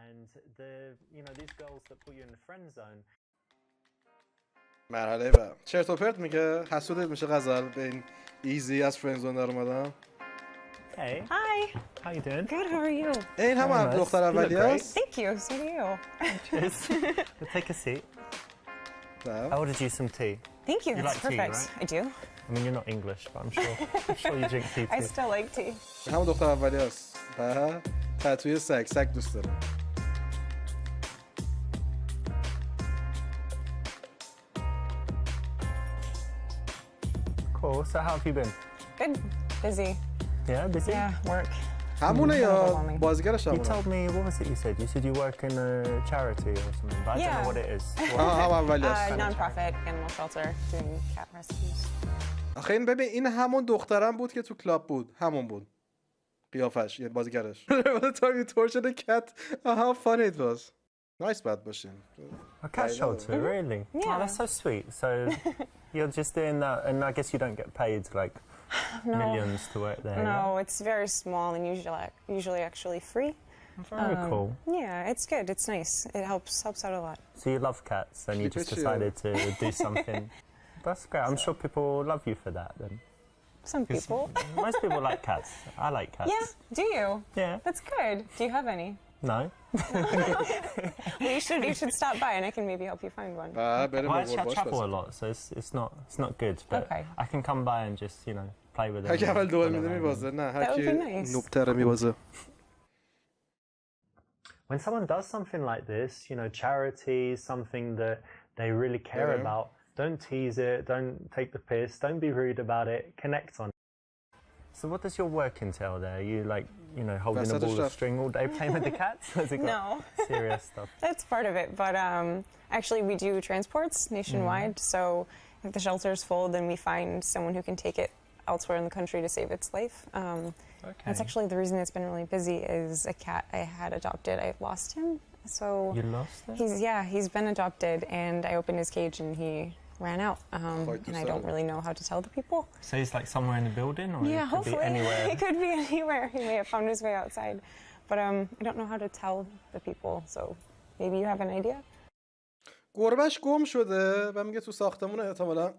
and these girls that put you in the friend zone. مرحله بعد چرت و پرت میگه حسودت میشه غزل به این ایزی از فرند زون در اومدم. Hey. Hi. How you doing? Good, how are you? این هم دختر اولی است. Thank you, so do you. Cheers. We'll take a seat. I ordered you some tea. Thank you, You that's like tea, perfect. right? I do. I mean, you're not English, but I'm sure you drink tea too. I still like tea. همون دختر اولی است. تتوی سگ دوست داره. Cool. So how have you been? Good. Busy. Yeah, busy? Yeah, work. همونه یا بازیگرش You همونه؟ told me, what was it you said? You said you work in a charity or something, but I don't know what it is. اولی است. Non-profit animal shelter doing cat rescues. آخه این ببین این همون دخترم بود که تو کلاب بود. همون بود. قیافش یه بازیگرش. Time you tortured a cat. How funny it was. Nice bad bashing. A cat shelter, really? Yeah. Oh, that's so sweet. So you're just doing that, and I guess you don't get paid like millions to work there. No, it's very small and usually actually free. Very cool. Yeah, it's good. It's nice. It helps out a lot. So you love cats, and you just decided to do something. That's great. I'm sure people love you for that then. Some people. Most people like cats. I like cats. Yeah. Do you? Yeah. That's good. Do you have any? No. Well, you should stop by and I can maybe help you find one. Well, actually, I travel a lot, so it's not good. But Okay. I can come by and just play with them. هرکی اول دول میده whenever I میبازه نه That would be هرکی nice. نوبتره میبازه. When someone does something like this, charity, something that they really care about, don't tease it, don't take the piss, don't be rude about it, connect on it. So what does your work entail there? You holding a ball of string all day playing with the cats? Has it got No. serious stuff? That's part of it, but actually we do transports nationwide, so if the shelter is full, then we find someone who can take it elsewhere in the country to save its life. Okay. That's actually the reason it's been really busy is a cat I had adopted. I lost him, so You lost it? he's been adopted, and I opened his cage and he ran out, and I don't really know how to tell the people. So he's like somewhere in the building, or Yeah, it could hopefully. be anywhere? He could be anywhere. He may have found his way outside. But I don't know how to tell the people, so maybe you have an idea? گربهش گم شده و میگه تو ساختمون احتمالا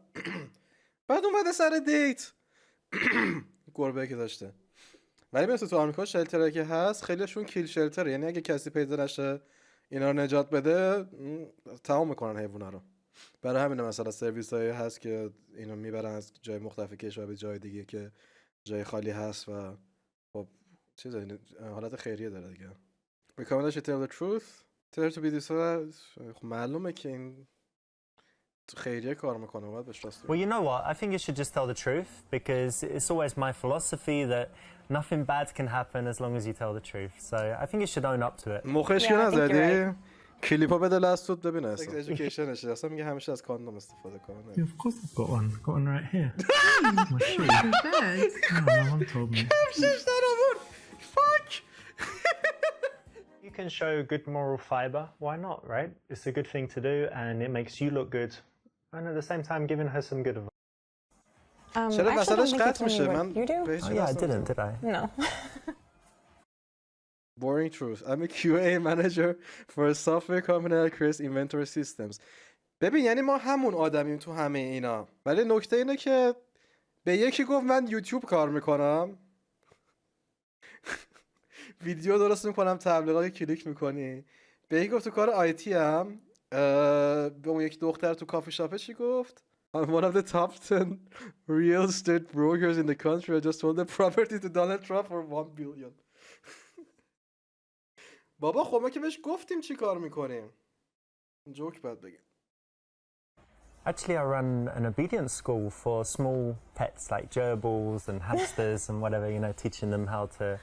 بعد اومده سر دیت. گربه که داشته. ولی مثل تو آمریکا شلتره که هست خیلیشون کیل شلتره، یعنی اگه کسی پیدا نشه اینا رو نجات بده تمام میکنن حیونا رو. برای همین مثلا سرویس هایی هست که اینو میبرن از جای مختلف کشور به جای دیگه که جای خالی هست و خب حالت خیریه داره دیگه. Recommend you tell the truth. Tell to be this. خب معلومه که این خیریه کار میکنه باید بهش راست. Well, you know what? I think you should just tell the truth because it's always my philosophy that nothing bad can happen as long as you tell the truth. So I think you should own up to it. مخش که نزدی؟ کلیپا بده لستوت ببینه اصلا. Educationش اصلا میگه همیشه از کاندوم استفاده کنه. Yeah, of course I've got one. Got one right here. My shoe. No, my mum told me. Fuck! You can show good moral fiber. Why not, right? It's a good thing to do and it makes you look good. And at the same time giving her some good advice. چرا وسطش قطع میشه؟ من Oh yeah, I didn't, did I? No. Boring truth. I'm a QA manager for a software company that creates inventory systems. ببین یعنی ما همون آدمیم تو همه اینا. ولی نکته اینه که به یکی گفت من یوتیوب کار میکنم. ویدیو درست میکنم تبلیغات کلیک میکنی. به یکی گفت تو کار آیتی هم. به اون یک دختر تو کافی شاپه چی گفت؟ I'm one of the top 10 real estate brokers in the country. I just sold the property to Donald Trump for 1 billion. بابا خب ما که بهش گفتیم چی کار میکنیم. جوک باید بگیم. Actually, I run an obedience school for small pets like gerbils and hamsters and whatever, teaching them how to,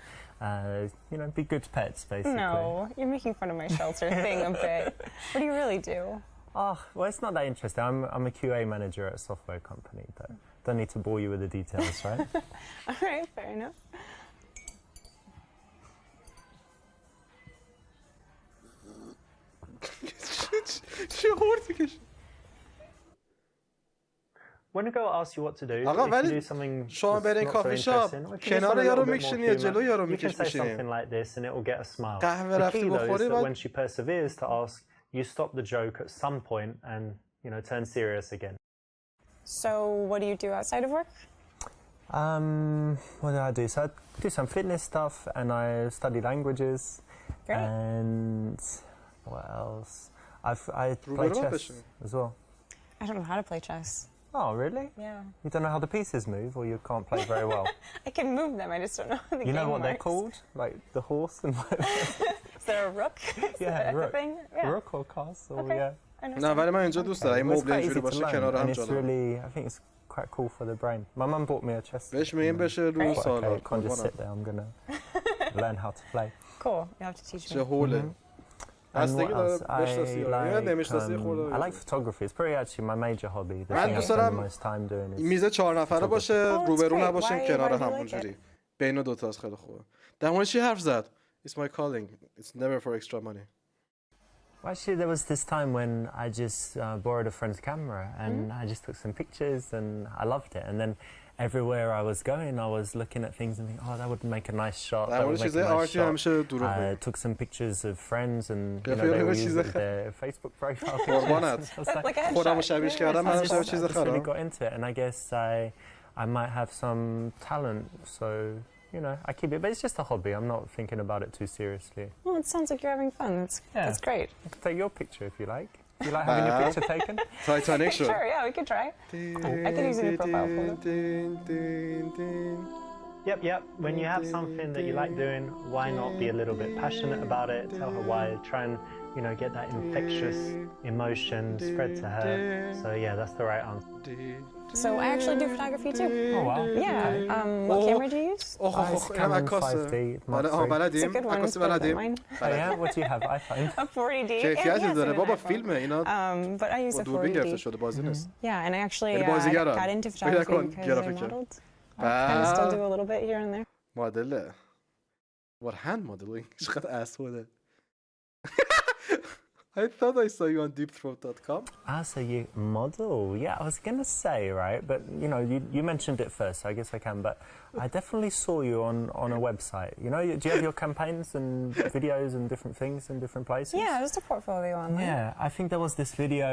be good pets, basically. No, you're making fun of my shelter thing a bit. What do you really do? Oh, well, it's not that interesting. I'm a QA manager at a software company, but don't need to bore you with the details, right? All right, fair enough. when a girl asks you what to do, آقا if you ولی do something شما that's برین not so کافی شاپ interesting, or if you just کنار want a یارو little bit more میشینی یا جلو یارو humor, you can میکش say something میشینی like this and it will get a smile. قهوه The رفتی key though is بخوری that بعد when she perseveres to ask, you stop the joke at some point and, you know, turn serious again. So what do you do outside of work? What do I do? So I do some fitness stuff and I study languages. Great. And what else? I play chess as well. I don't know how to play chess. Oh, really? Yeah. You don't know how the pieces move, or you can't play very well? I can move them, I just don't know how the You know game what they're works. called? Like the horse and Is there a rook? Is yeah, there a rook. thing? Yeah. Rook or castle, Okay. yeah. I know نه some. ولی من اینجا دوست دارم این Well, it's مبل quite اینجوری easy to باشه learn, کنار and هم it's جلو really, I think it's quite cool for the brain. My mum bought me a chess. بهش میگیم بشه رو But, okay, سالار I can't just sit there. I'm gonna learn how to play. Cool. You have to teach چه me. هوله And هستگی what else? داره بشناسی یا نمیشناسی خورده I like photography. It's probably actually my major hobby. The من thing I دوست spend the دارم most time doing is میز 4 نفره باشه Oh, روبرو that's great. نباشیم Why کنار do you هم like اونجوری it? بین دوتاست خیلی خوبه در مورد چی حرف زد It's my calling It's never for extra money Well, actually, there was this time when I just borrowed a friend's camera and I just took some pictures and I loved it. And then everywhere I was going, I was looking at things and thinking, oh, that would make a nice shot. در That مورد would make چیزای a nice آرتی shot. همیشه دروغ I میگه took some pictures of friends and Yeah, you know, they for were چیز using their Facebook profile pictures. قربانت I was That's like, like a خودم رو headshot. شبیهش Yeah, کردم that's من awesome. شبیه چیز I just really خرم got into it, and I guess I might have some talent. So you know, I keep it, but it's just a hobby. I'm not thinking about it too seriously. Well, it sounds like you're having fun. That's great. I can take your picture if you like. Do you like having your picture taken? تایتانیک شد Sure, yeah, we could try. I could use it in a profile photo. Yep. When you have something that you like doing, why not be a little bit passionate about it? Tell her why. Try and, you know, get that infectious emotion spread to her. So yeah, that's the right answer. So I actually do photography too. Oh wow. Yeah. What camera do you use? اوه اینم Canon عکاسه 5D Mark بله III. آها It's a بلدیم good one. عکاسی It's better than بلدیم mine. Oh yeah, what do you have? iPhone. A 40D. کیفیتی yes, داره and an بابا iPhone. فیلمه اینا But I use با a دوربین گرفته 40D. شده بازی نیست Yeah, and I actually یعنی بازیگرم. got into پیدا photography کن، because I گرافیکه. modeled. I kind of still do a little bit here and there. مدله What hand modeling چقدر اسوده I thought I saw you on deepthroat.com Ah, so you model. Yeah, I was going to say, right, but, you know, you mentioned it first, so I guess I can, but I definitely saw you on a website. You know, do you have your campaigns and videos and different things in different places? Yeah, just a portfolio online. Yeah, I think there was this video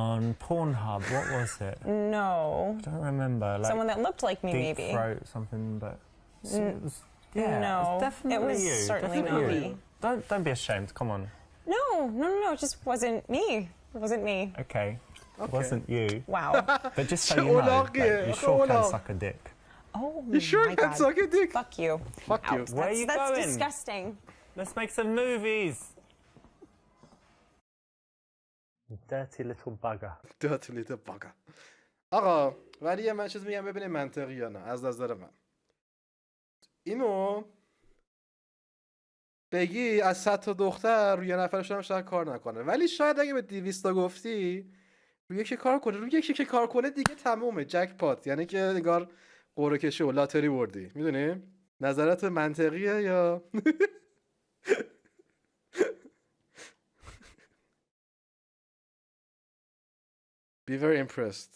on Pornhub. What was it? No. I don't remember. Like Someone that looked like me, Deep maybe. Throat something, but it was, yeah, No, it was definitely it was you. certainly definitely not you. me. Don't be ashamed. Come on. No, it just wasn't me. It wasn't me. Okay. It wasn't you. Wow. But just so you know, like, you sure can suck a dick. Oh You sure my can God. suck a dick Fuck you. Fuck you Ouch. Where are you That's going? disgusting. Let's make some movies. Dirty little bugger. Dirty little bugger آقا ولی یه من چیز میگم ببینیم منطقی یا نه از نظر من اینو بگی از 100 تا دختر روی یه نفرش هم شاید کار نکنه ولی شاید اگه به 200 تا گفتی روی یکی کار کنه روی یکی که کار کنه دیگه تمومه جک پات یعنی که نگار قرعه کشی و لاتری بردی میدونی نظرت منطقیه یا Be very impressed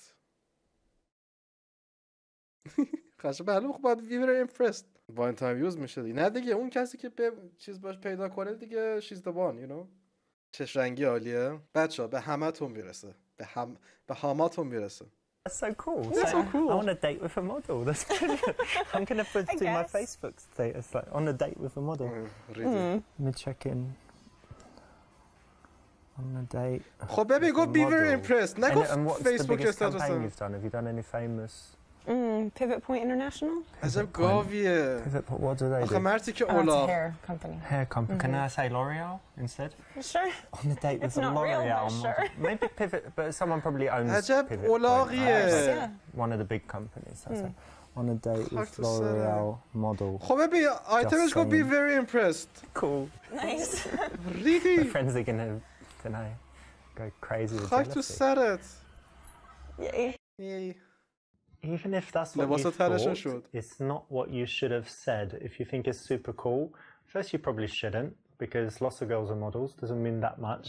خشم معلوم خب باید be very impressed با این تایم یوز میشه دیگه نه دیگه اون کسی که به چیز باش پیدا کنه دیگه she's the one you know چش رنگی عالیه بچه‌ها به همتون میرسه به همتون میرسه That's so cool. That's so cool. I want a date with a model. That's brilliant. I'm going to put it in my guess. Facebook status, like, on a date with a model. ریدی Let me check in. On a date. خب ببین گفت be very impressed And نگفت what's the فیسبوک biggest استاتوس campaign you've done? Have you done any famous? Pivot Point International? عجب گاویه What do they آخه do? مرتی که It's a اولاغ hair company. Hair company. Can I say L'Oreal instead? Sure. On a date with It's a not real, L'Oreal but model. sure. Maybe Pivot, but someone probably owns عجب Pivot. اولاغیه Yeah. One of the big companies. That's it. On a date Fuck with the sare. L'Oreal model. خب ببین آیتمش گفت be saying. very impressed Cool. Nice. ریدی My friends are gonna go crazy with خاک تو jealousy. سرت Yay. یی. Even if that's what لباس you ترشون thought, شد it's not what you should have said. If you think it's super cool, first you probably shouldn't, because lots of girls are models, doesn't mean that much.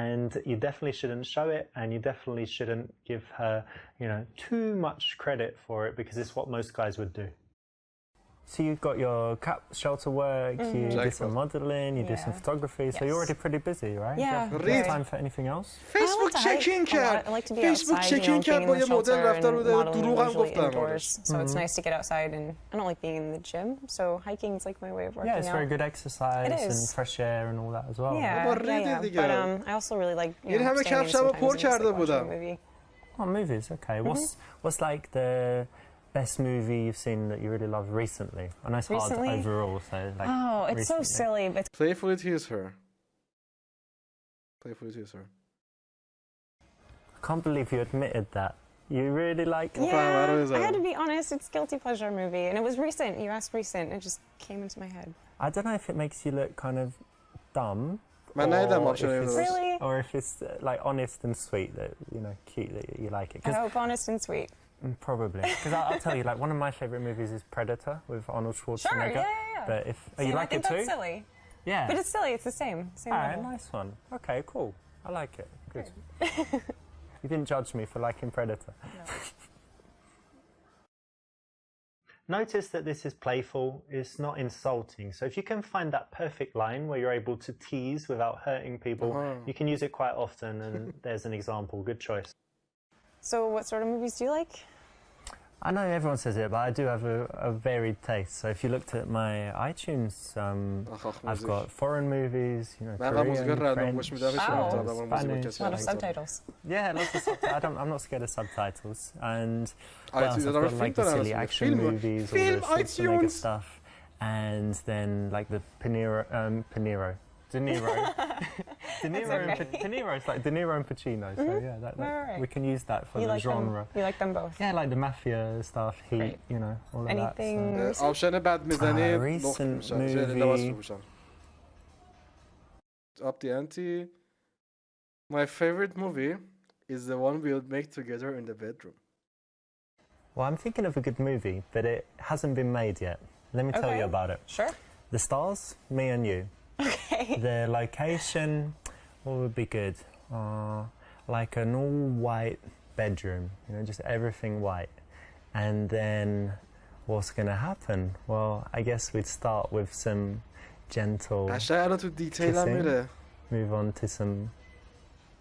And you definitely shouldn't show it, and you definitely shouldn't give her, you know, too much credit for it, because it's what most guys would do. So you've got your cap shelter work, you do some modelling, you do some photography, so you're already pretty busy, right? Yeah. Do you have time for anything else? فیسبوک چکین کرد. I like to be فیسبوک outside, you چکین know, کرد being با in یه the مدل shelter رفتار and بوده modeling دروغم usually گفتم. indoors. So it's nice to get outside, and I don't like being in the gym, so hiking is like my way of working Yeah, it's out. very good exercise It is. and fresh air and all that as well. Yeah, but I also really like, you این know, همه standing کفشمو sometimes پر and just, like, کرده watching a بودم. movie. Oh, movies, okay. What's like the best movie you've seen that you really love recently? I know it's hard Recently? overall, so like Oh, it's so recently. silly, but Playfully tease her. Playfully tease her. I can't believe you admitted that. You really like it? yeah, I had to be honest, it's guilty pleasure movie, and it was recent. You asked recent, it just came into my head. I don't know if it makes you look kind of dumb. من ندیدم or آپشن if it's- Really? Or if it's like honest and sweet, that you know, cute that you like it. I hope honest and sweet. Probably, because I'll tell you, like one of my favorite movies is Predator with Arnold Sure, Schwarzenegger. yeah. But if you I like think it too, that's silly. yeah. But it's silly, it's the same. Same All right, level. nice one. Okay, cool. I like it. Good. You didn't judge me for liking Predator. No. Notice that this is playful, it's not insulting. So if you can find that perfect line where you're able to tease without hurting people, you can use it quite often, and there's an example. Good choice. So what sort of movies do you like? I know everyone says it, but I do have a varied taste. So if you looked at my iTunes, I've got foreign movies, you know, Korean, French, Spanish. A lot of subtitles. Yeah, lots of subtitles. I'm not scared of subtitles. And I well, I've got like the silly action movies, all the Schwarzenegger stuff, and then like the De Niro. De Niro is like De Niro and Pacino, so yeah, that, Right. we can use that for You the like genre. them? You like them both? Yeah, like the mafia stuff, Heat, Great. you know, all of Anything that. So. آپشن بد میزنی لخت recent میشن لباس movie. بپوشن Up the ante. My favorite movie is the one we'll make together in the bedroom. Well, I'm thinking of a good movie, but it hasn't been made yet. Let me tell you Okay. about it. Sure. The stars, me and you. Okay. The location, what would be good? Like an all-white bedroom, you know, just everything white. And then what's going to happen? Well, I guess we'd start with some gentle قشنگ الان تو دیتیل هم میره. move on to some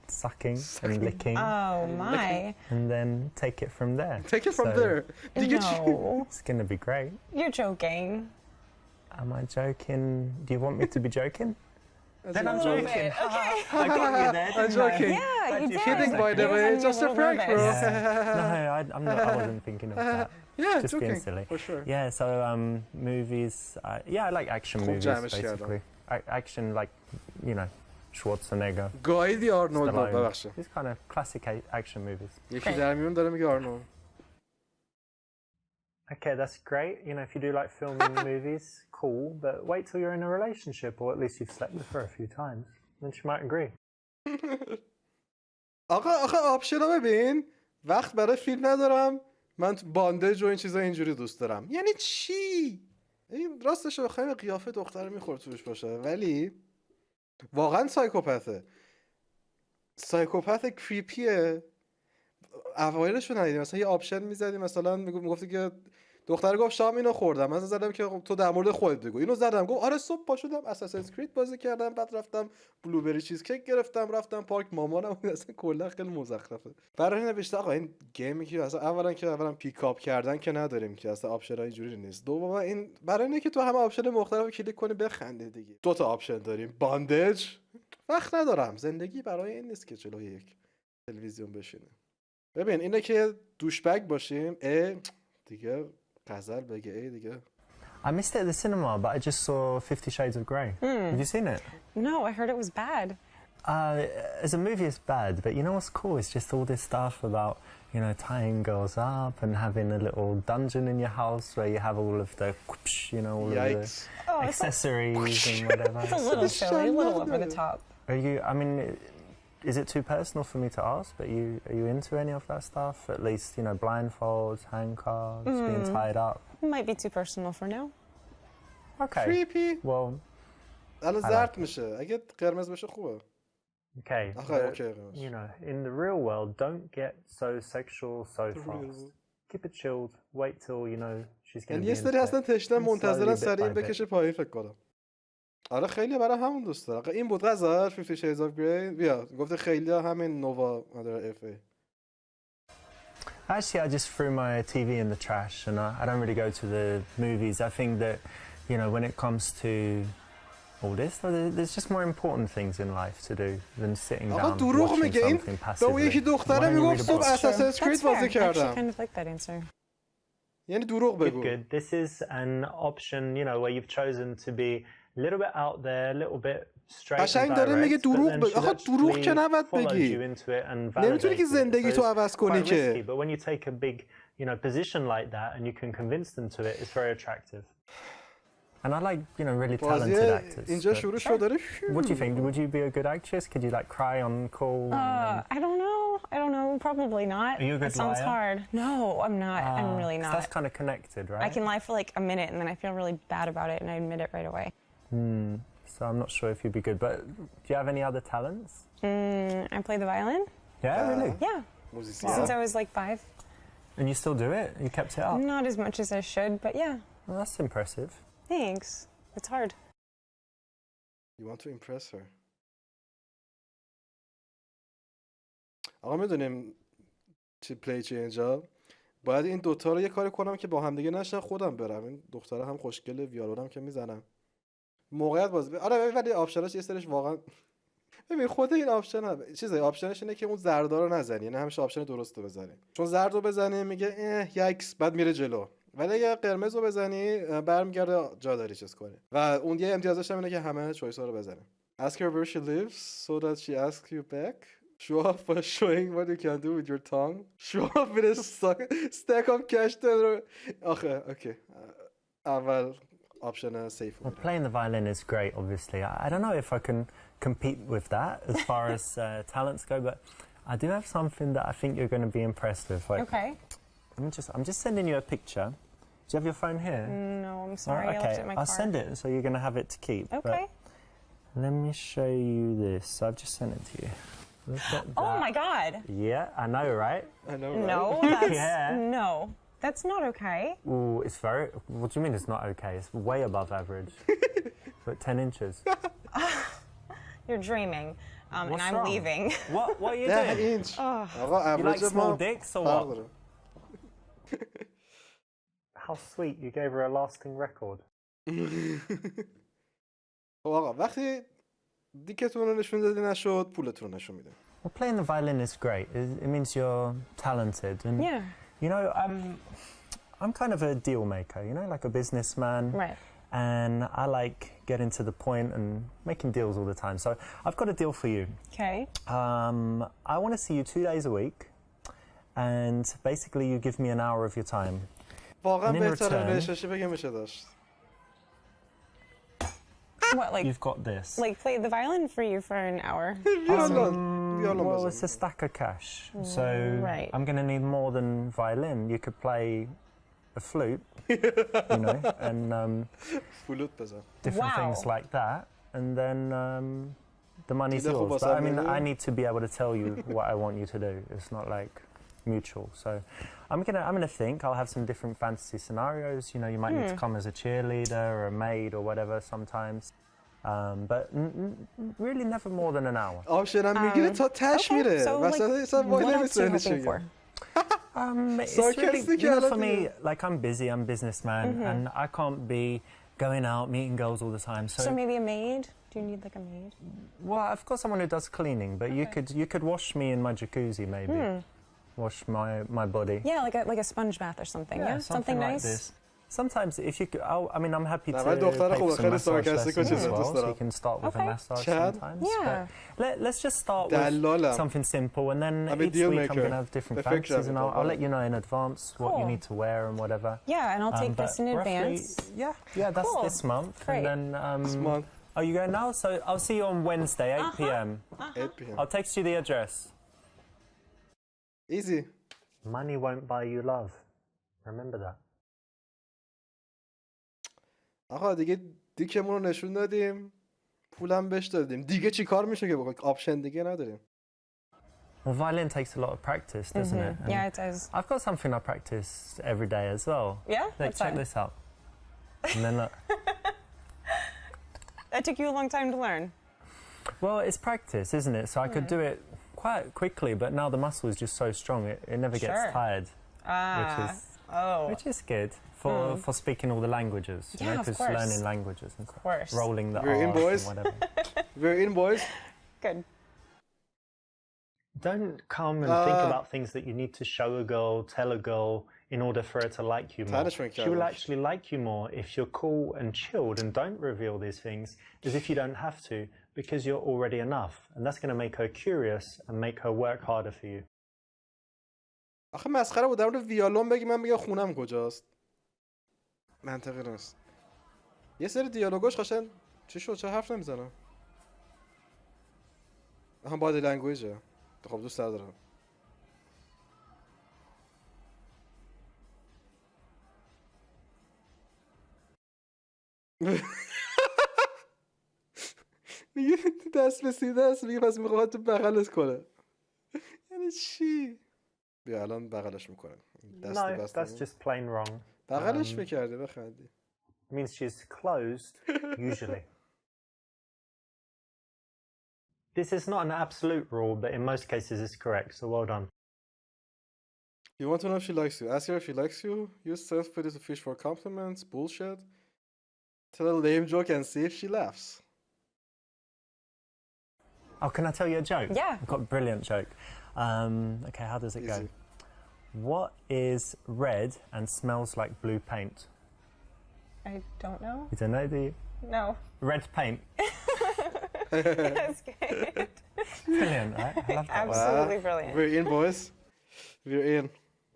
sucking and licking, Oh my. and then take it from there. Take it from So, there. دیگه چی؟ No. It's going to be great. You're joking. Am I joking? Do you want me to be joking? Then I'm A little joking. bit. Okay. I got you there, I'm didn't I? joking. Yeah, you did. Kidding, by the You way. had me Just a little prank, bro. nervous. No, I'm not. I wasn't thinking of that. Yeah, Just being silly. for sure. Yeah, so movies. Yeah, I like action خوب movies جمعش basically. Action, like you know, Schwarzenegger. گایدی آرنولد Stallone. ببخشید. These kind of classic action movies. یکی در میون داره میگه آرنولد. Okay, that's great. You know, if you do like filming movies, cool, but wait till you're in a relationship, or at least you've slept with her a few times. Then she might agree. آخه آپشن رو ببین. وقت برای فیلم ندارم. من باندج و این چیزا اینجوری دوست دارم. یعنی چی؟ این راستش رو بخوایم قیافه دختر میخوره توش باشه، ولی واقعا سایکوپته. سایکوپت کریپیه. اوایلش رو ندیدیم، مثلا یه آپشن میزدیم، مثلا میگفتی که دختر گفت شام اینو خوردم، من زدم که تو در مورد خودت بگو، اینو زدم، گفت آره صبح پا شدم اساسنز کرید بازی کردم، بعد رفتم بلوبری چیز کیک گرفتم، رفتم پارک مامانم، اصلا کلا خیلی مزخرفه. برای نوشته آقا این گیمی که اصلا اولا پیکاپ کردن که نداریم که اصلا آپشنای اینجوری نیست. دوما این برای اینه که تو همه آپشن مختلف کلیک کنی بخنده دیگه. دو تا آپشن داریم، باندج. وقت ندارم، زندگی برای این نیست که جلوی یک تلویزیون بشینه. ببین اینه که دوشبگ باشیم، دیگه غزل بگه دیگه. I missed it at the cinema, but I just saw 50 Shades of Grey. Have you seen it? No, I heard it was bad. As a movie, it's bad, but you know what's cool? It's just all this stuff about, you know, tying girls up and having a little dungeon in your house where you have all of the, you know, all Yikes. of the accessories and whatever. It's a little silly, a little over the top. Are you, I mean, is it too personal for me to ask, but are you into any of that stuff? At least, you know, blindfolds, handcuffs, being tied up? It might be too personal for now. Okay. Creepy. Well, الان زرد میشه اگه قرمز بشه خوبه. Okay, Okay, but, you know, in the real world, don't get so sexual so fast. Keep it chilled. Wait till you know she's going to be یه سری into هستن it. تشنه And منتظرن slowly, bit سری این by bit. بکشه پایین فکر کنم. آره خیلی برای همون دوست داره. این بود غزار 50 Shades of Grey. بیا گفته خیلی همین نووا نداره اف ای. Actually, I just threw my TV in the trash, and I don't really go to the movies. I think that, you know, when it comes to all this, there's just more important things in life to do than sitting down watching something passively. تو یکی دختره میگفت صبح اساسنز کرید بازی کردم. I kind of like that answer. یعنی دروغ بگو. Good. This is an option, you know, where you've chosen to be a little bit out there, a little bit straight and direct. دروغ بگو. آخه دروغ که نباید بگی. نمیتونی که زندگی تو عوض کنی که. But when you take a big, you know, position like that and you can convince them to it, it's very attractive. And I like, you know, really talented actors. اینجا شروع شد داره. What do you think? Would you be a good actress? Could you like cry on call? I don't know. I don't know. Probably not. Are you a good It sounds liar? hard. No, I'm not. I'm really not. That's kind of connected, right? I can lie for like a minute and then I feel really bad about it and I admit it right away. So I'm not sure if you'd be good. But do you have any other talents? I play the violin. Yeah, really? Yeah. Since I was like 5. And you still do it? You kept it up? Not as much as I should, but yeah. Well, that's impressive. Thanks. It's hard. You want to impress her. آقا میدونیم چی پلی چی اینجا باید این دوتا رو یه کاری کنم که با هم دیگه نشن خودم برم. این دختره هم خوشگله ویالونم که میزنم موقعیت بازی آره ولی آپشناش یه سرش واقعا ببین خود این آپشن چیزه آپشنش اینه که اون زردا رو نزنی یعنی همیشه آپشن درست رو بزنی چون زرد رو بزنی میگه یکس بعد میره جلو ولی اگه قرمز رو بزنی برمیگرده جا داری چیز کنی و اون یه امتیازش هم اینه که همه چویس ها رو بزنی. Ask her where she lives so that she asks you back. Show off by showing what you can do with your tongue. Show off with a stack of cash. Okay. Aval option safe. Well, playing the violin is great, obviously. I don't know if I can compete with that as far as talents go, but I do have something that I think you're going to be impressed with. Like, Okay. I'm just sending you a picture. Do you have your phone here? No, I'm sorry. Oh, okay. I left it in my car. I'll send it, so you're going to have it to keep. Okay. But let me show you this. I've just sent it to you. Look at that. Oh my God. Yeah, I know, right? I know, right? No, that's Yeah. no. That's not okay. Ooh, it's very. What do you mean it's not okay? It's way above average. It's like 10 inches. You're dreaming. And What's I'm wrong? leaving. What are you 10 doing? inch. آقا You like average small ما dicks or فرق what? داره. How sweet, you gave her a lasting record. خب آقا وقتی دیکتون رو نشون دادی نشد پولتون رو نشون میده. Well, playing the violin is great. It means you're talented, and Yeah. you know, I'm kind of a deal maker. You know, like a businessman. Right. And I like getting to the point and making deals all the time. So I've got a deal for you. Okay. I want to see you 2 days a week, and basically you give me an hour of your time. واقعا And in بهتره return- بهش بگه میشه داشت. What, like, You've got this. like play the violin for you for an hour? ویالون Well, بزن. it's a stack of cash, so Right. I'm going to need more than violin. You could play a flute, you know, and فلوت بزن. different Wow. things like that, and then the money's Either yours. for But I mean, Basel, I need to be able to tell you what I want you to do. It's not like mutual. So I'm gonna think. I'll have some different fantasy scenarios. You know, you might need to come as a cheerleader or a maid or whatever sometimes. But really never more than an hour. آپشنم میگیره تا تش Okay. میره. So, like, مثلا حساب وای what else are you نمی‌سونه hoping for? It's really, Sarcastic you know, for attitude. me, like I'm busy, I'm a businessman, and I can't be going out meeting girls all the time. So maybe a maid? Do you need like a maid? Well, I've got someone who does cleaning, but you could wash me in my jacuzzi maybe. Wash my body. Yeah, like a sponge bath or something. Yeah, something like nice. this. Sometimes if you could, I mean, I'm happy to ولی دختر pay خوبه، for some خیلی massage sarcastic lessons و as چیزا well, دوست so دارم. you can start with a Okay. massage Chad? sometimes. Yeah. But let's just start with دلالم. something simple, and then I'm a each deal week I'm maker. going to have different Perfect fantasies, and example. I'll let you know in advance what you Cool. need to wear and whatever. Yeah, and I'll take But this in roughly- advance. Yeah, that's Cool. this month. Great. And then, This month. are you going now? So I'll see you on Wednesday, 8 p.m. 8 p.m. I'll text you the address. Easy. Money won't buy you love. Remember that. آقا دیگه دیکمون رو نشون دادیم. پولم بهش دادیم دیگه چی کار میشه که بکنیم آپشن دیگه نداریم Well, violin takes a lot of practice, doesn't it? And Yeah, it does. I've got something I practice every day as well. Yeah? Look, What's check that? this out. And then look. That took you a long time to learn. Well, it's practice, isn't it? So I could do it quite quickly, but now the muscle is just so strong, it never gets tired. Which is good for speaking all the languages, you know, because learning languages and stuff. Of course. Rolling the We're in, R's boys. and whatever. We're in, boys. Good. Don't come and think about things that you need to show a girl, tell a girl in order for her to like you more. She will actually like you more if you're cool and chilled and don't reveal these things as if you don't have to because you're already enough. And that's going to make her curious and make her work harder for you. آخه مسخره بود در مورد ویالون بگی من بگم خونم کجاست منطقی نیست یه سری دیالوگاش قشنگ چی شد چه حرف نمیزنم هم بادی لنگویجه خب دوست دارم میگه دست به سینه است میگه پس میخواد تو بغلت کنه یعنی چی بیا الان بغلش میکنه No, that's just plain wrong. بغلش میکرده بخندی Means she's closed, usually. This is not an absolute rule, but in most cases it's correct, so well done. You want to know if she likes you? Ask her if she likes you. Use self-pity to fish for compliments. Bullshit. Tell a lame joke and see if she laughs. Oh, can I tell you a joke? Yeah. I've got a brilliant joke. Okay, how does it go? What is red and smells like blue paint? I don't know. You don't know, do you? No. Red paint. That's good. Brilliant, right? I love that one. Absolutely brilliant. We're in, boys. We're in.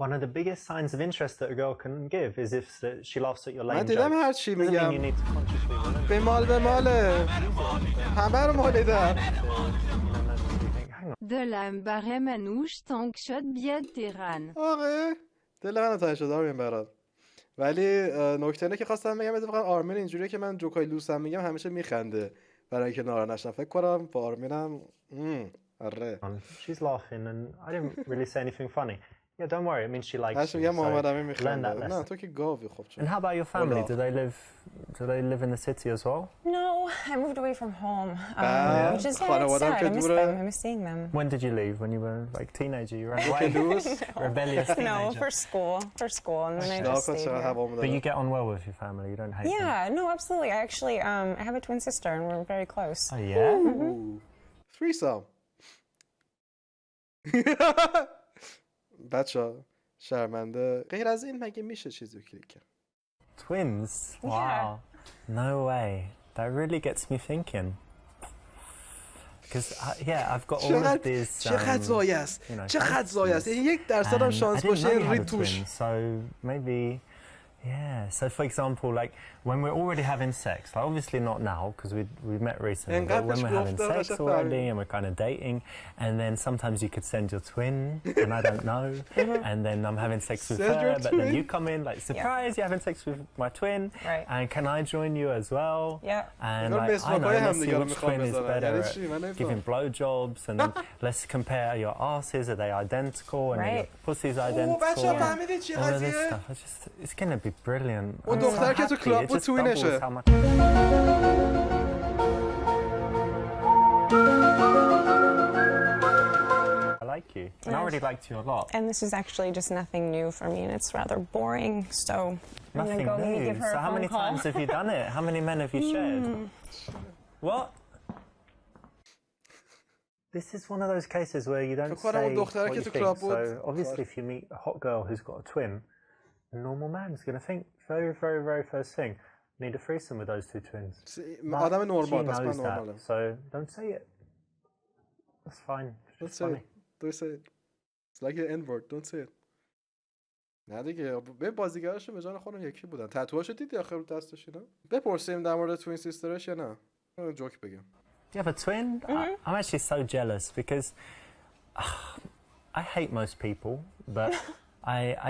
One of the biggest signs of interest that a girl can give is if she laughs at your lame من jokes. دیدم هر چی Doesn't mean you میگم need to consciously remember. به ماله همه رو مالیدم Hang on. دلم برای منوش تنگ شد بیاد تهران. آره دل من تنگ شد آرمین برات ولی نکته اینه که خواستم بگم اتفاقا آرمین اینجوریه که من جوکای لوسم میگم همیشه میخنده برای اینکه ناراحت فکر کنم با آرمینم آره She's laughing and I didn't really say anything funny. Yeah, don't worry, it means she likes هرچی you. میگم محمد امین learn میخنده that نه lesson. تو که گاوی خب And how about your family? Hola. Do they live in the city as well? No, I moved away from home, which is خانواده‌ام sad. که I miss دوره. them. I miss seeing them. When did you leave? When you were like teenager? You ran away? Rebellious teenager. No, for school, and then I just stayed چقدر here. هوامو But you داره get on well with your family. You don't hate them. Yeah, no, absolutely. I actually, I have a twin sister, and we're very close. Oh yeah. threesome بچه شرمنده غیر از این مگه میشه چیزی کلیک کرد Twins. Wow. No way. That really gets me thinking. Because yeah, I've got all of these. چقدر زایه است you know, چقدر زایه است یعنی 1% هم And شانس I didn't باشه know you این had رید a توش twin, so maybe, yeah. So for example, like when we're already having sex, like obviously not now because we met recently, but when we're having sex already and we're kind of dating, and then sometimes you could send your twin, and I don't know, and then I'm having sex with Send your her, but then twin. you come in like surprise, you're having sex with my twin, Right. and can I join you as well? Yeah. And You're like, I know, mismatched let's see هم which دیگه twin is میخوام better بزنم. at یعنی چی؟ من giving نمی‌فهمم. blowjobs, and then let's compare your asses, are they identical, and then your Right. pussy's اوه identical. بچه and فهمیدی چی all of this قضیه stuff. It's gonna be brilliant. اون I'm so دختر که تو happy. کلاب It بود just توینشه. doubles how much. I like you. And I already liked you a lot. And this is actually just nothing new for me, and it's rather boring. So I'm Nothing gonna go maybe new. give her So a how phone many call. times have you done it? How many men have you shared? What? This is one of those cases where you don't فکر کنم اون say دختره what که you تو think. کلاب بود So obviously if you meet a hot girl who's got a twin, a normal man's going to think very, very, very first thing, need a threesome with those two twins. But آدم she نرمال پس من knows نرمالم that, so don't say it. That's fine. It's Don't just say funny. it. Don't say it. It's like an N-word. Don't say it. نه دیگه به بازیگراشون به جان خودم یکی بودن تتوهاشو دیدی آخر رو دستش اینا بپرسیم در مورد توین سیسترش یا نه جوک بگم Do you have a twin? I'm actually so jealous because I hate most people, but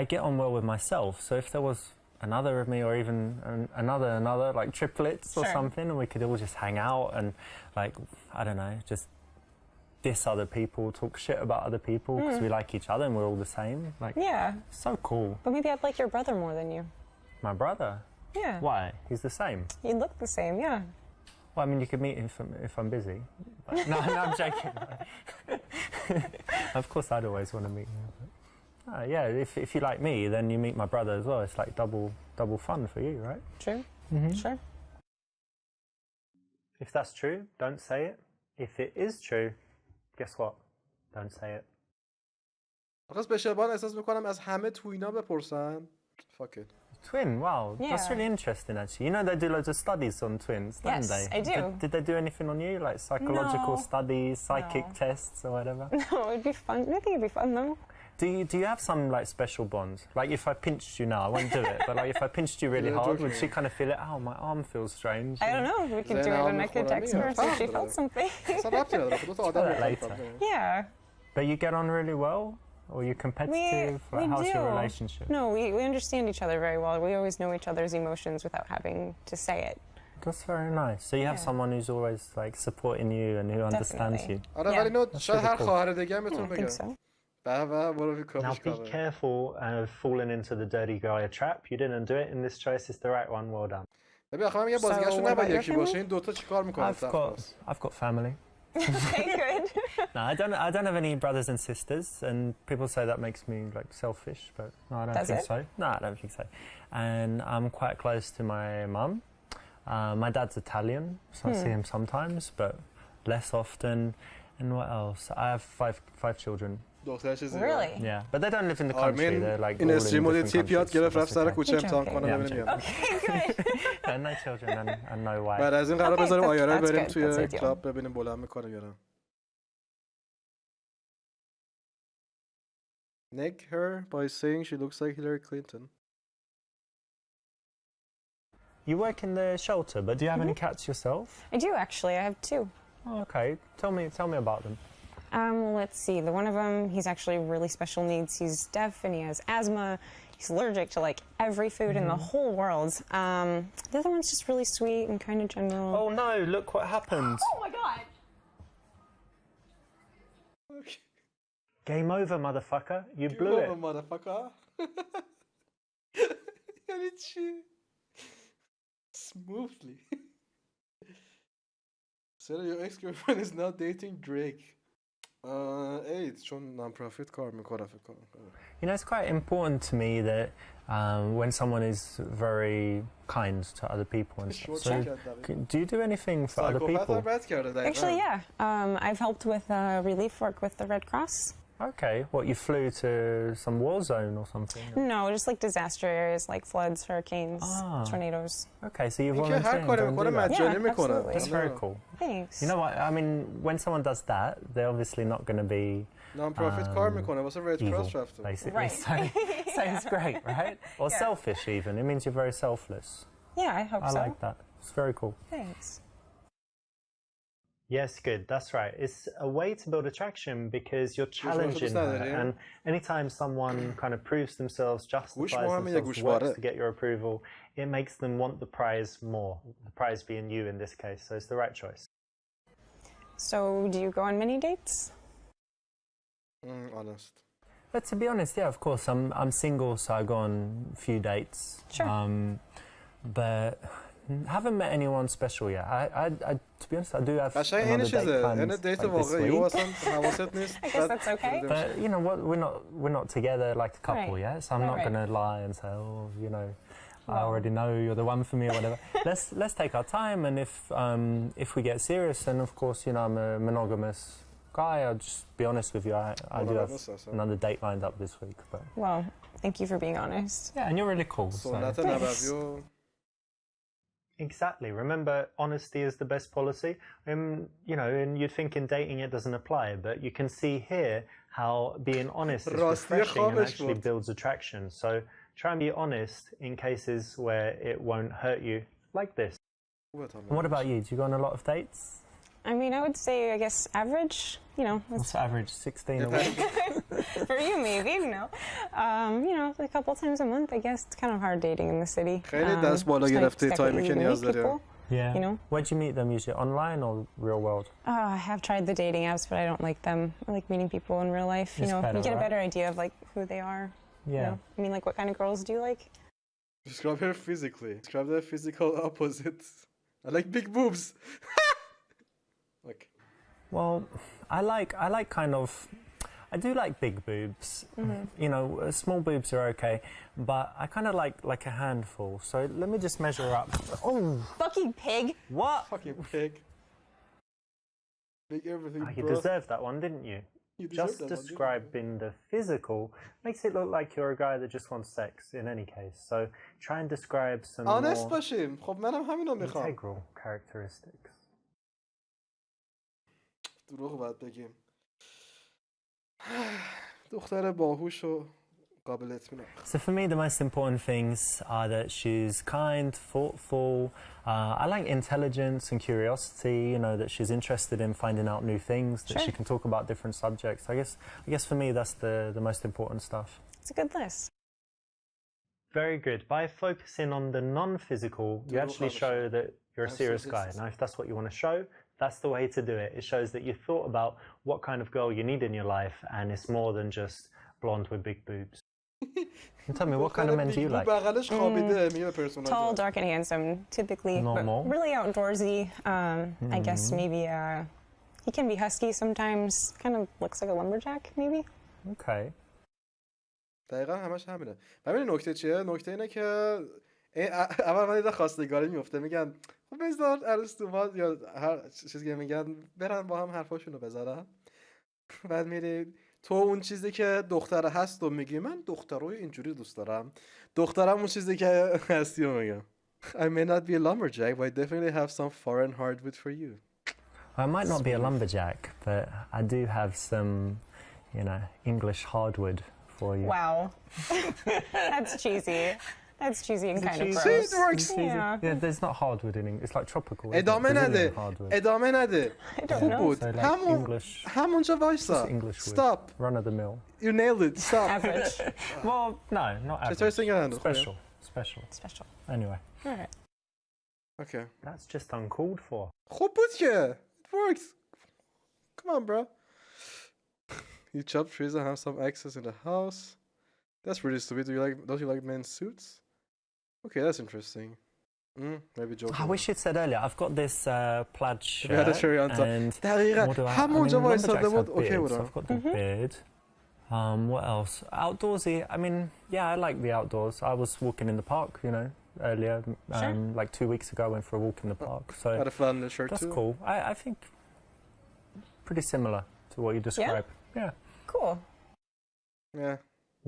I get on well with myself. So if there was another of me, or even another, like triplets or something, and we could all just hang out and, like, I don't know, just diss other people, talk shit about other people because we like each other and we're all the same. Like, yeah. So cool. But maybe I'd like your brother more than you. My brother? Yeah. Why? He's the same. You look the same, yeah. Well, I mean, you could meet if I'm busy. But, no, I'm joking. Of course, I'd always want to meet you. But, yeah, if you like me, then you meet my brother as well. It's like double fun for you, right? True. Sure. If that's true, don't say it. If it is true, guess what? Don't say it. آخه اسپشیال احساس میکنم از همه تویینا بپرسن. Fuck it. Twin, wow, that's really interesting actually. You know they do loads of studies on twins, don't they? Yes, I do. Did they do anything on you, like psychological studies, psychic tests or whatever? No, it'd be fun. I think it'd be fun though. Do you have some like special bonds? Like if I pinched you now, I won't do it, but like if I pinched you really hard, would she kind of feel it? Oh, my arm feels strange. I don't know. We could do it and I could text her if she felt something. later. Yeah. But you get on really well? Or are you competitive? We how's do. your relationship? No, we understand each other very well. We always know each other's emotions without having to say it. That's very nice. So you have someone who's always like supporting you and who understands you. آره ولی نو شاید هر خواهر دیگه هم بهتون بگم. Now be careful of falling into the dirty guy trap. You didn't do it in this choice. It's the right one. Well done. ببین آخه من میگم بازیگرشون نباید یکی باشه. این دوتا چیکار میکنن؟ I've got family. Okay, good. No, I don't have any brothers and sisters, and people say that makes me like selfish, but no, I don't think so. No, I don't think so. And I'm quite close to my mum. My dad's Italian, so I see him sometimes, but less often. And what else? I have five children. Really? Yeah, but they don't live in the country. They're like این all in استریم different تیپ یاد countries, گرفت so رفت that's سر okay. کوچه امتحان کنه Yeah, ببینیم میاد. Okay, good. No children and no wife. بعد از این قرار بذاریم آیاره that's بریم good. توی That's ideal. کلاب ببینیم بلند میکنه یا نه. Neg her by saying she looks like Hillary Clinton. You work in the shelter, but do you have any cats yourself? I do actually. I have two. Oh, okay. Tell me about them. Let's see. The one of them, he's actually really special needs. He's deaf and he has asthma. He's allergic to like every food in the whole world. The other one's just really sweet and kind of general. Oh no! Look what happened. Oh my god! Game over, motherfucker. You blew it. motherfucker. یعنی چی؟ Smoothly. Sarah, your ex-girlfriend is now dating Drake. چون non-profit کار میکنه فکر کنم. You know, it's quite important to me that when someone is very kind to other people and stuff. So, do you do anything for other people? Actually, yeah. I've helped with relief work with the Red Cross. Okay. What, you flew to some war zone or something? No, just like disaster areas like floods, hurricanes, tornadoes. Okay, so you volunteer. Yeah, absolutely. That's very cool. Thanks. You know what? I mean, when someone does that, they're obviously not going to be non-profit کار میکنه واسه Red Cross رفته. Basically, Right. so it's great, right? Or selfish even. It means you're very selfless. Yeah, I hope so. I like that. It's very cool. Thanks. Yes, good. That's right. It's a way to build attraction because you're challenging her. And anytime someone kind of proves themselves, justifies themselves, works to get your approval, it makes them want the prize more. The prize being you in this case. So it's the right choice. So, do you go on many dates? Honest. But to be honest, yeah, of course, I'm single, so I go on a few dates. Sure. But haven't met anyone special yet. I to be honest, I do have قشنگ another این چیزه. date این planned دیت like this واقعی week. اصلا حواست نیست. I guess that's okay. But you know what, we're not together like a couple Right. yet, so I'm not Right. going to lie and say, oh, you know, I already know you're the one for me or whatever. let's take our time, and if we get serious, then of course, you know, I'm a monogamous guy. I'll just be honest with you. I do have another date lined up this week, but Well, thank you for being honest. yeah, and you're really cool. سنت نبوی و Exactly. Remember, honesty is the best policy. You know, and you'd think in dating it doesn't apply, but you can see here how being honest is refreshing and actually builds attraction. So try and be honest in cases where it won't hurt you, like this. And what about you? Do you go on a lot of dates? I mean, I would say, I guess, average, you know. What's average? 16 a week? For you, maybe, you know, a couple times a month, I guess. It's kind of hard dating in the city. خیلی دست بالا گرفتی تایمی که نیاز داری. Yeah. You know? Where'd you meet them usually? Online or real world? I have tried the dating apps, but I don't like them. I like meeting people in real life. You It's know, better, you get a right? better idea of like who they are. Yeah. You know? I mean, like, what kind of girls do you like? Describe her physically. Describe the physical opposite. I like big boobs. Okay. Well, I like kind of. I do like big boobs. You know, small boobs are okay, but I kind of like a handful. So let me just measure up. Oh, Fucking pig. what? Fucking pig. Big everything, You bro. deserved that one, didn't you? You deserve Just that one, describing the physical makes it look like you're a guy that just wants sex in any case. So try and describe some Honest more باشیم. خب منم همینو میخوام. integral characteristics. دروغ باید بگیم. دختر باهوش و قابل اطمینان. So for me, the most important things are that she's kind, thoughtful. I like intelligence and curiosity. You know, that she's interested in finding out new things. That she can talk about different subjects. I guess for me, that's the most important stuff. It's a good list. Very good. By focusing on the non-physical, you actually show that you're a serious guy. Now, if that's what you want to show, that's the way to do it. It shows that you thought about what kind of girl you need in your life, and it's more than just blonde with big boobs. And tell me, what kind of men do you like? بغلش خوابیده میگه پرسوناژ. Tall, dark, and handsome, typically. But Normal. really outdoorsy. I guess maybe he can be husky sometimes. Kind of looks like a lumberjack, maybe. Okay. دقیقا همش همینه. ببین نکته چیه؟ نکته اینه که اول من دیدم خواستگاری میفته میگن خب بذار عروس یا هر چیزی که میگن برن با هم حرفاشونو بزنن. بعد میری تو اون چیزی که دختره هست و میگی من دخترای اینجوری دوست دارم. دخترم اون چیزی که هستی رو میگم. I may not be a lumberjack, but I definitely have some foreign hardwood for you. I might not be a lumberjack, but I do have some, you know, English hardwood for you. Wow. That's cheesy. That's cheesy and kind of cheesy? gross. See, it works. Yeah. Yeah, there's not hardwood in English. It's like tropical. isn't it? ادامه Brazilian نده. hardwood. ادامه نده. I don't خوب know. بود. So like همون English, همونجا وایسا. just English wood. Stop. Run of the mill. You nailed it. Stop. Average. Well, no, not چطور average. سینگر هنده؟ Special. Special. Special. Anyway. All right. Okay. That's just uncalled for. خوب بود که. It works. Come on, bro. You chop trees and have some access in the house. That's pretty stupid. Don't you like men's suits? Okay, that's interesting. Maybe joking. I wish you'd said earlier. I've got this plaid shirt. We had a cherry on top. And دقیقا what do I همونجا mean, وایساده lumberjacks بود. have Okay beards, so بودم. I've got the beard. What else? Outdoorsy. I mean, yeah, I like the outdoors. I was walking in the park, you know, earlier. Like 2 weeks ago, I went for a walk in the park. So Had a fun shirt that's too. cool. I think pretty similar to what you describe. Yeah. Cool. Yeah.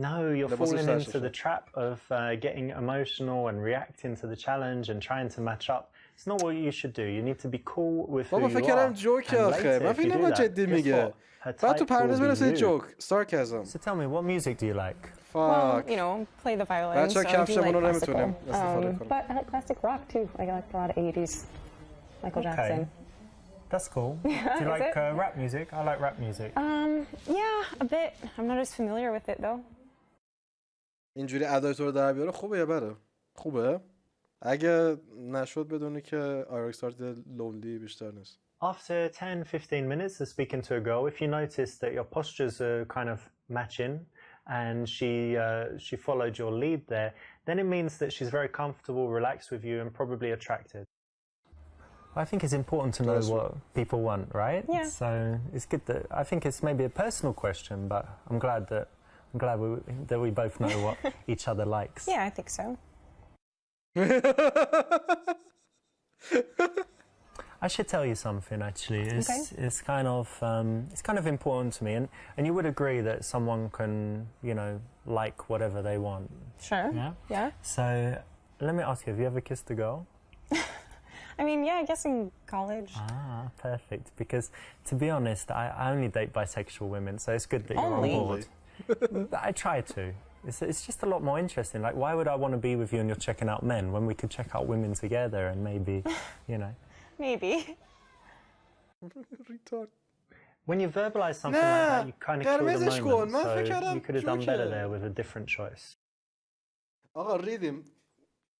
No, you're That wasn't falling such a into the shame. trap of getting emotional and reacting to the challenge and trying to match up. It's not what you should do. You need to be cool with who بابا you فکر are. کردم جوکه And آخه. later, من if فکر you do نمی‌کنم that, جدی guess میگه. what? Her بعد تو type پرانیز will be برسه you. جوک. Sarcasm. So tell me, what music do you like? Well, Fuck. you know, play the violin. بچه So I do کفشمون like رو نمیتونیم classical. استفاده کنیم. But I like classic rock too. I like a lot of 80s. Michael Jackson. That's cool. Do you Is like it? rap music? I like rap music. Yeah, a bit. I'm not as familiar with it though. اینجوری ادای تو رو در بیاره خوبه یا بده؟ خوبه؟ اگه نشد بدونی که آرکستارت لونلی بیشتر نیست. After 10-15 minutes of speaking to a girl, if you notice that your postures are kind of matching and she followed your lead there, then it means that she's very comfortable, relaxed with you and probably attracted. I think it's important to know Yes. what people want, right? Yeah. So it's good that I think it's maybe a personal question, but I'm glad that we both know what each other likes. Yeah, I think so. I should tell you something actually. It's kind of important to me, and you would agree that someone can, you know, like whatever they want. Sure. Yeah. Yeah. So let me ask you: have you ever kissed a girl? I mean, yeah, I guess in college. Ah, perfect. Because to be honest, I only date bisexual women, so it's good that you're Only? on board. I try to. It's just a lot more interesting. Like, why would I want to be with you and you're checking out men when we could check out women together and maybe, you know. Maybe. Retard. When you verbalize something like that, you kind of kill the قرمزش کن. moment. من So فکر کردم you could have done better جوکه. there with a different choice. آقا ریدیم.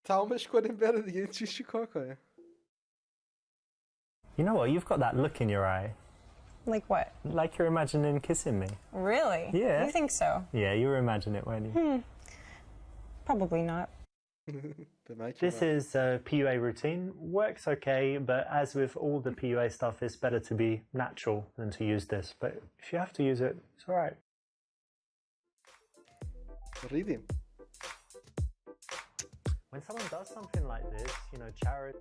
تمامش کنیم بره دیگه. این چی کار کنه؟ You know what? You've got that look in your eye. Like what? Like you're imagining kissing me. Really? Yeah. You think so? Yeah, you were imagining it, weren't you? Probably not. This is a PUA routine. Works okay, but as with all the PUA stuff, it's better to be natural than to use this. But if you have to use it, it's all right. ریدیم. When someone does something like this, you know, charity...